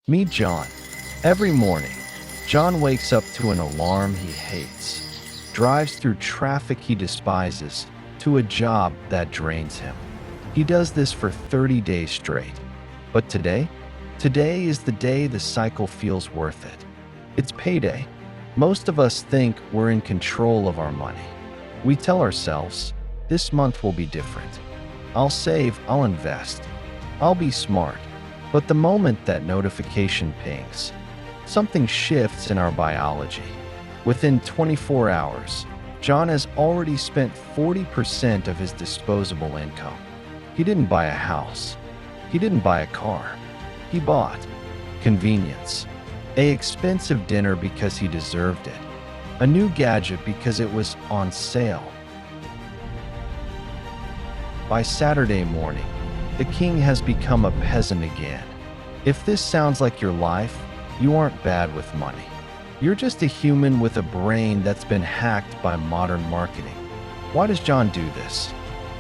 Meet John. Every morning, John wakes up to an alarm he hates, drives through traffic he despises, to a job that drains him. He does this for 30 days straight. But today? Today is the day the cycle feels worth it. It's payday. Most of us think we're in control of our money. We tell ourselves, this month will be different. I'll save, I'll invest, I'll be smart. But the moment that notification pings, something shifts in our biology. Within 24 hours, John has already spent 40% of his disposable income. He didn't buy a house. He didn't buy a car. He bought convenience. An expensive dinner because he deserved it. A new gadget because it was on sale. By Saturday morning, the king has become a peasant again. If this sounds like your life, you aren't bad with money. You're just a human with a brain that's been hacked by modern marketing. Why does John do this?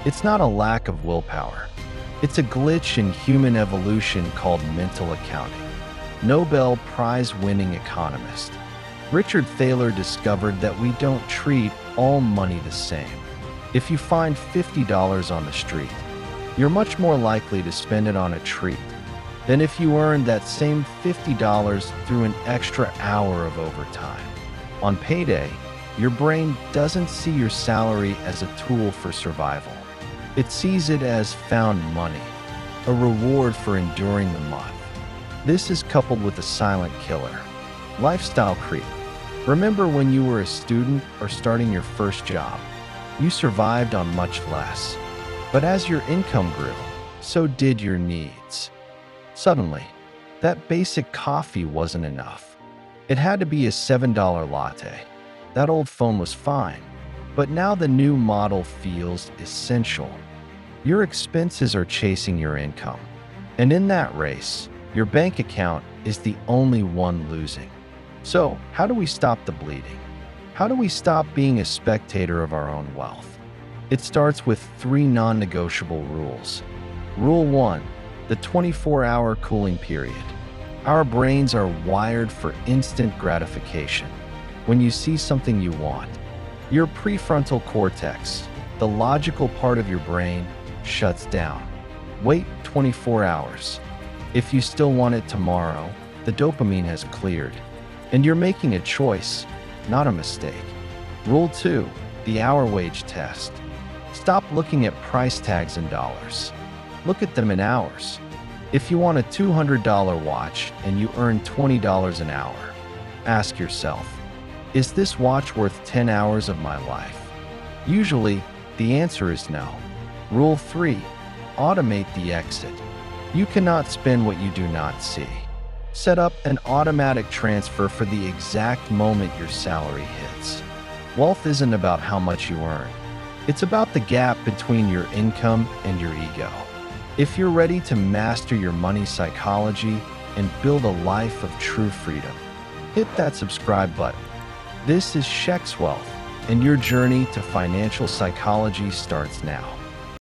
It's not a lack of willpower. It's a glitch in human evolution called mental accounting. Nobel Prize-winning economist Richard Thaler discovered that we don't treat all money the same. If you find $50 on the street, you're much more likely to spend it on a treat than if you earned that same $50 through an extra hour of overtime. On payday, your brain doesn't see your salary as a tool for survival. It sees it as found money, a reward for enduring the month. This is coupled with a silent killer, lifestyle creep. Remember when you were a student or starting your first job? You survived on much less. But as your income grew, so did your needs. Suddenly, that basic coffee wasn't enough. It had to be a $7 latte. That old phone was fine, but now the new model feels essential. Your expenses are chasing your income, and in that race, your bank account is the only one losing. So, how do we stop the bleeding? How do we stop being a spectator of our own wealth? It starts with 3 non-negotiable rules. Rule 1, the 24-hour cooling period. Our brains are wired for instant gratification. When you see something you want, your prefrontal cortex, the logical part of your brain, shuts down. Wait 24 hours. If you still want it tomorrow, the dopamine has cleared, and you're making a choice, not a mistake. Rule 2, the hour wage test. Stop looking at price tags in dollars. Look at them in hours. If you want a $200 watch and you earn $20 an hour, ask yourself, is this watch worth 10 hours of my life? Usually, the answer is no. Rule 3, automate the exit. You cannot spend what you do not see. Set up an automatic transfer for the exact moment your salary hits. Wealth isn't about how much you earn. It's about the gap between your income and your ego. If you're ready to master your money psychology and build a life of true freedom, hit that subscribe button. This is Shekswealth, and your journey to financial psychology starts now.